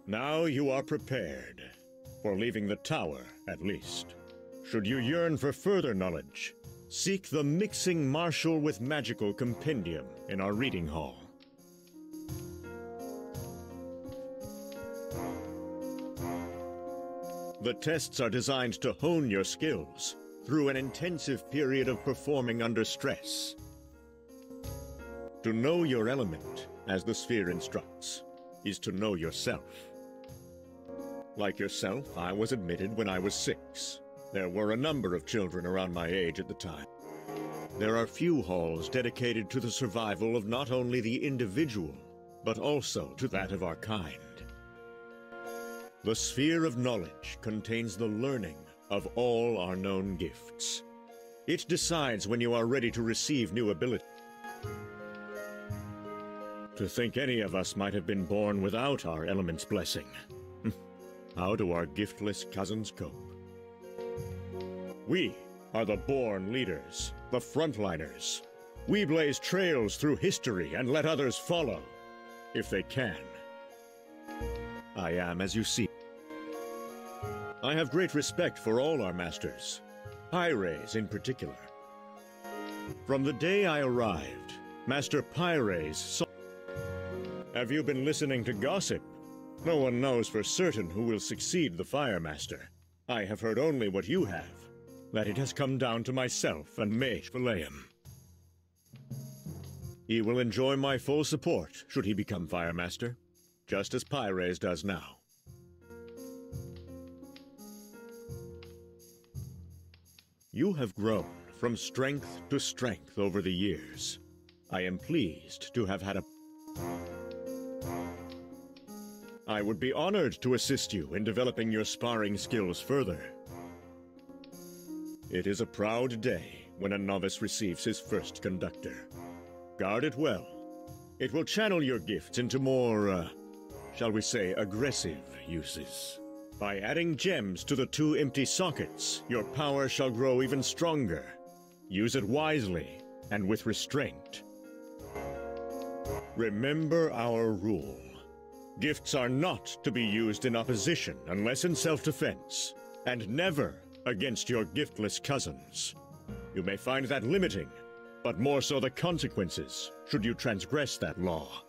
Now you are prepared, for leaving the tower, at least. Should you yearn for further knowledge, seek the Mixing Martial with Magical Compendium in our reading hall. The tests are designed to hone your skills through an intensive period of performing under stress. To know your element, as the sphere instructs, is to know yourself. Like yourself, I was admitted when I was 6. There were a number of children around my age at the time. There are few halls dedicated to the survival of not only the individual, but also to that of our kind. The sphere of knowledge contains the learning of all our known gifts. It decides when you are ready to receive new ability. To think any of us might have been born without our element's blessing. How do our giftless cousins cope? We are the born leaders, the frontliners. We blaze trails through history and let others follow, if they can. I am as you see. I have great respect for all our masters, Pyres in particular. From the day I arrived, Master Pyres saw... Have you been listening to gossip? No one knows for certain who will succeed the Fire Master. I have heard only what you have, that it has come down to myself and Mage Valeum. He will enjoy my full support should he become Fire Master, just as Pyres does now. You have grown from strength to strength over the years. I am pleased to have had a... I would be honored to assist you in developing your sparring skills further. It is a proud day when a novice receives his first conductor. Guard it well. It will channel your gifts into more, shall we say, aggressive uses. By adding gems to the 2 empty sockets, your power shall grow even stronger. Use it wisely and with restraint. Remember our rule. Gifts are not to be used in opposition unless in self-defense, and never against your giftless cousins. You may find that limiting, but more so the consequences should you transgress that law.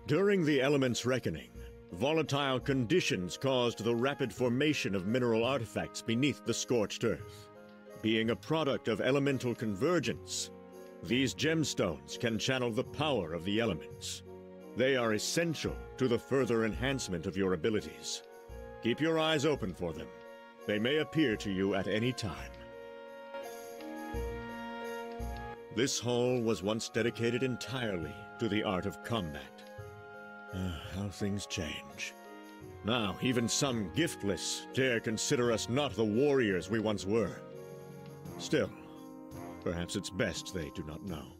During the Element's Reckoning, volatile conditions caused the rapid formation of mineral artifacts beneath the scorched earth. Being a product of elemental convergence, these gemstones can channel the power of the elements. They are essential to the further enhancement of your abilities. Keep your eyes open for them. They may appear to you at any time. This hall was once dedicated entirely to the art of combat. How things change. Now, even some giftless dare consider us not the warriors we once were. Still, perhaps it's best they do not know.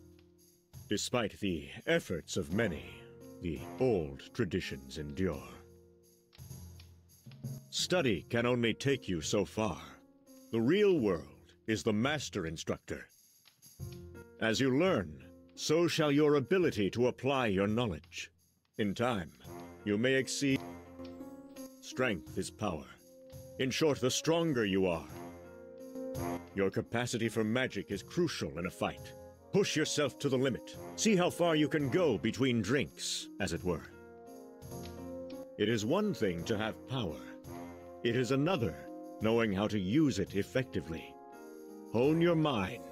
Despite the efforts of many, the old traditions endure. Study can only take you so far. The real world is the master instructor. As you learn, so shall your ability to apply your knowledge. In time, you may exceed. Strength is power. In short, the stronger you are. Your capacity for magic is crucial in a fight. Push yourself to the limit. See how far you can go between drinks, as it were. It is one thing to have power. It is another knowing how to use it effectively. Hone your mind,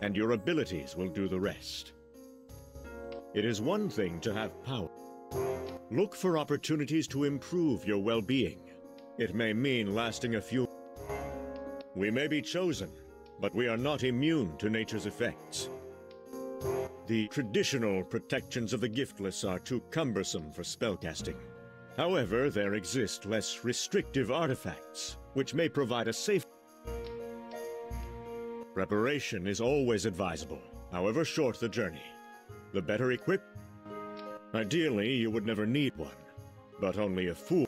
and your abilities will do the rest. It is one thing to have power. Look for opportunities to improve your well-being. It may mean lasting a few. We may be chosen, but we are not immune to nature's effects. The traditional protections of the giftless are too cumbersome for spellcasting. However, there exist less restrictive artifacts, which may provide a safe. Preparation is always advisable, however short the journey. The better equipped. Ideally, you would never need one, but only a fool.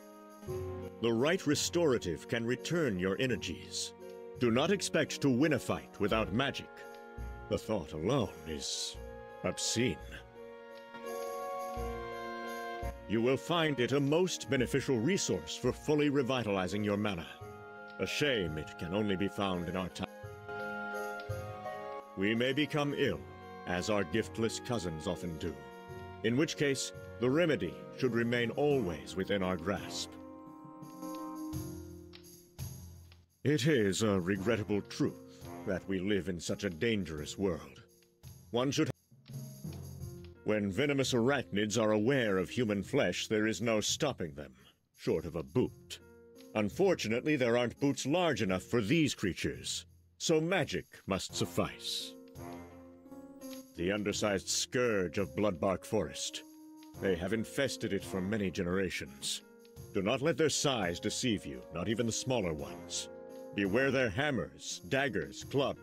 The right restorative can return your energies. Do not expect to win a fight without magic. The thought alone is obscene. You will find it a most beneficial resource for fully revitalizing your mana. A shame it can only be found in our time. We may become ill, as our giftless cousins often do, in which case the remedy should remain always within our grasp. It is a regrettable truth that we live in such a dangerous world. One should. When venomous arachnids are aware of human flesh, there is no stopping them, short of a boot. Unfortunately, there aren't boots large enough for these creatures, so magic must suffice. The undersized scourge of Bloodbark Forest. They have infested it for many generations. Do not let their size deceive you, not even the smaller ones. Beware their hammers, daggers, clubs.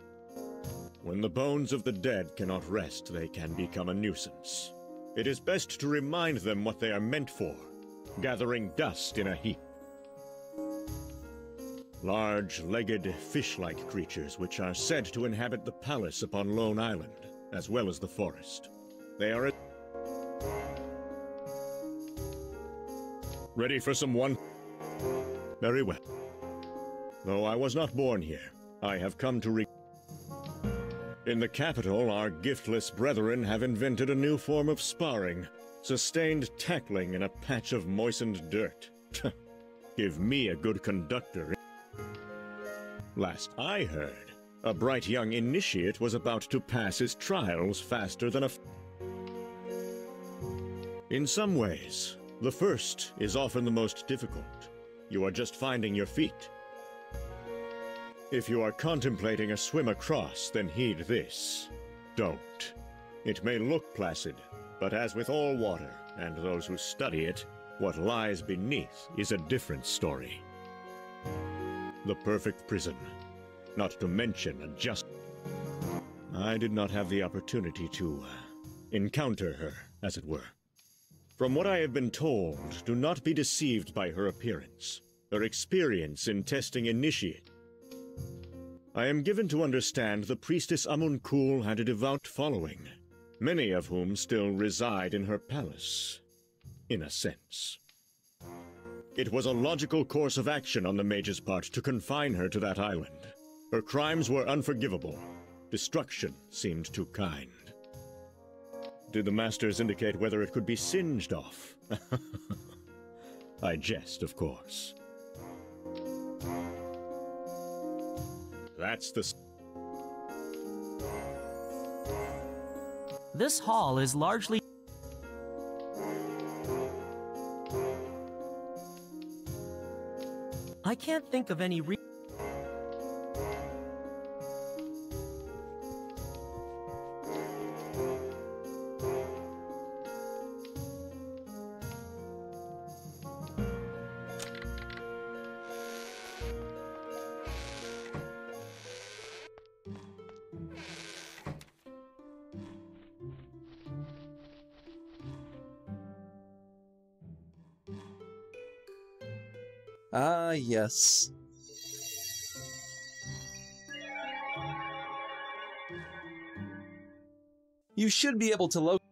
When the bones of the dead cannot rest, they can become a nuisance. It is best to remind them what they are meant for, gathering dust in a heap. Large-legged, fish-like creatures which are said to inhabit the palace upon Lone Island, as well as the forest. They are ready for some one? Very well. Though I was not born here, I have come to In the capital, our giftless brethren have invented a new form of sparring, sustained tackling in a patch of moistened dirt. Give me a good conductor. Last I heard, a bright young initiate was about to pass his trials faster than a... In some ways, the first is often the most difficult. You are just finding your feet. If you are contemplating a swim across, then heed this. Don't. It may look placid, but as with all water, and those who study it, what lies beneath is a different story. The perfect prison. Not to mention a just... I did not have the opportunity to encounter her, as it were. From what I have been told, do not be deceived by her appearance. Her experience in testing initiate. I am given to understand the priestess Amunkul had a devout following, many of whom still reside in her palace, in a sense. It was a logical course of action on the Mage's part to confine her to that island. Her crimes were unforgivable. Destruction seemed too kind. Did the Masters indicate whether it could be singed off? I jest, of course. That's the... This hall is largely... I can't think of any Ah, yes. You should be able to locate.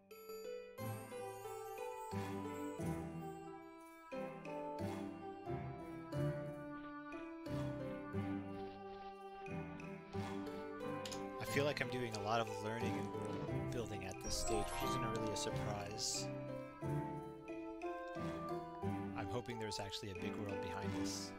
I feel like I'm doing a lot of learning and world building at this stage, which isn't really a surprise. I'm hoping there's actually a big world behind this.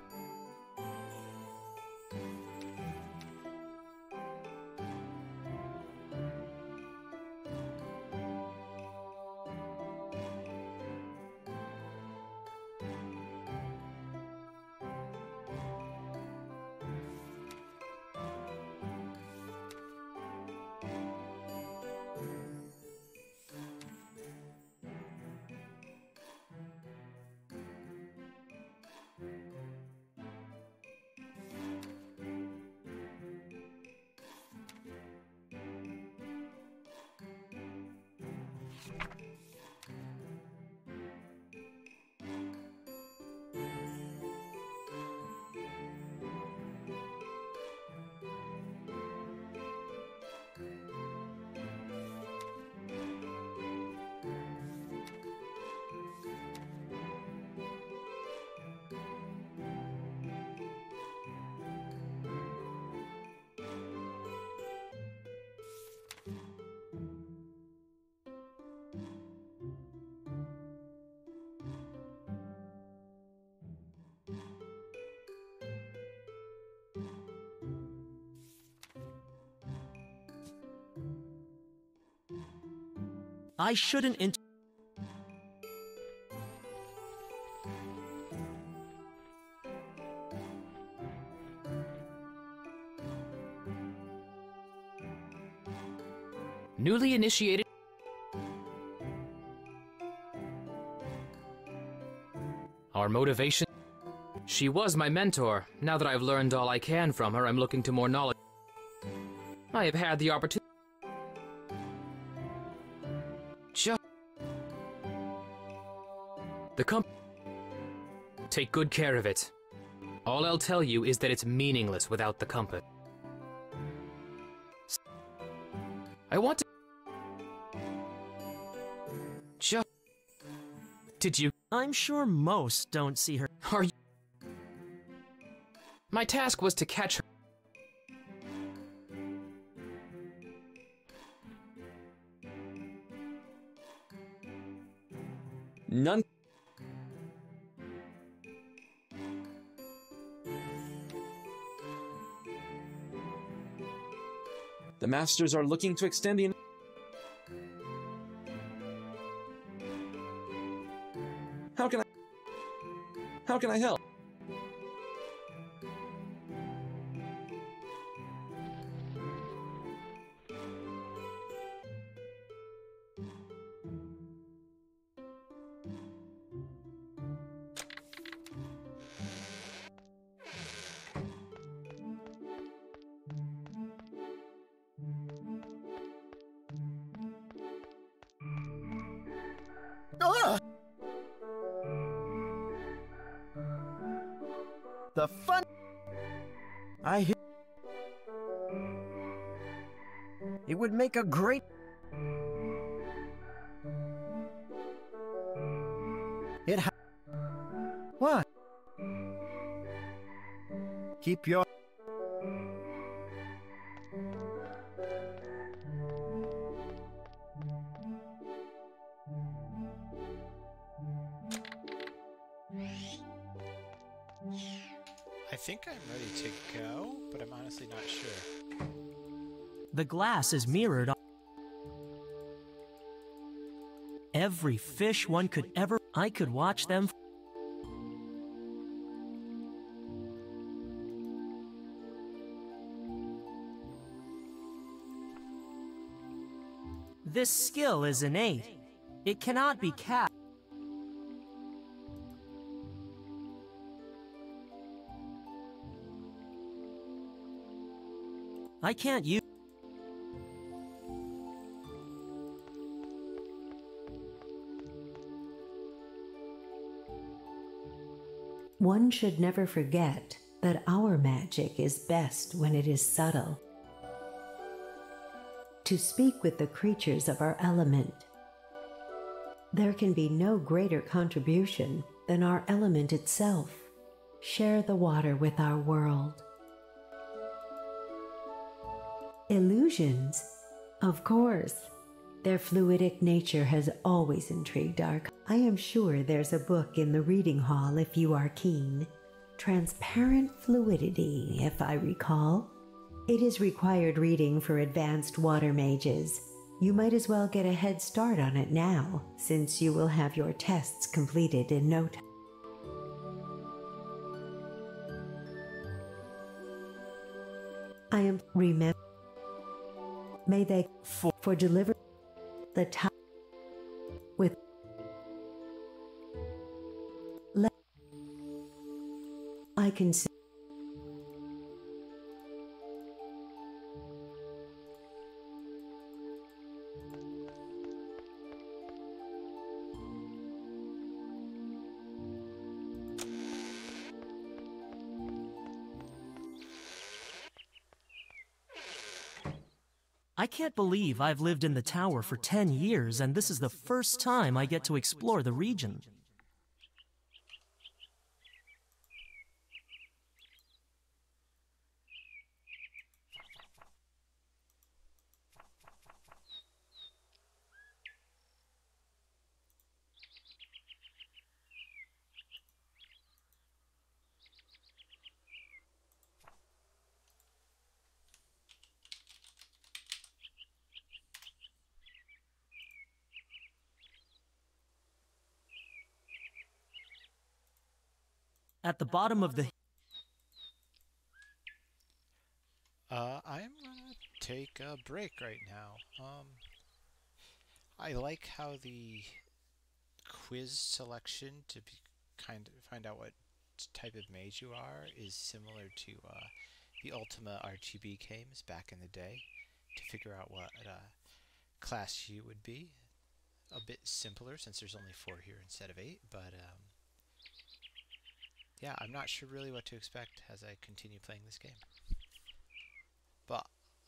I shouldn't Newly initiated. Our motivation. She was my mentor. Now that I've learned all I can from her, I'm looking to more knowledge. I have had the opportunity. The company. Take good care of it. All I'll tell you is that it's meaningless without the compass. I want to. Just. Did you? I'm sure most don't see her. Are you? My task was to catch her. None. The Masters are looking to extend the... How can I help? The fun. I hear. It would make a great. What? Keep your. I think I'm ready to go, but I'm honestly not sure. The glass is mirrored on every fish one could ever. I could watch them. This skill is innate. It cannot be capped. I can't use. One should never forget that our magic is best when it is subtle. to speak with the creatures of our element. There can be no greater contribution than our element itself. Share the water with our world. Illusions? Of course. Their fluidic nature has always intrigued our... I am sure there's a book in the reading hall if you are keen. Transparent Fluidity, if I recall. It is required reading for advanced water mages. You might as well get a head start on it now, since you will have your tests completed in no time. I am... Remember... May they... For deliver... The time... With... I can see... I can't believe I've lived in the tower for 10 years, and this is the first time I get to explore the region. At the bottom of the... I'm gonna take a break right now. I like how the quiz selection to be find out what type of mage you are is similar to the Ultima RGB games back in the day to figure out what class you would be. A bit simpler since there's only 4 here instead of 8, but yeah, I'm not sure really what to expect as I continue playing this game. But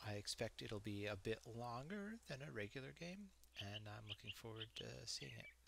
I expect it'll be a bit longer than a regular game, and I'm looking forward to seeing it.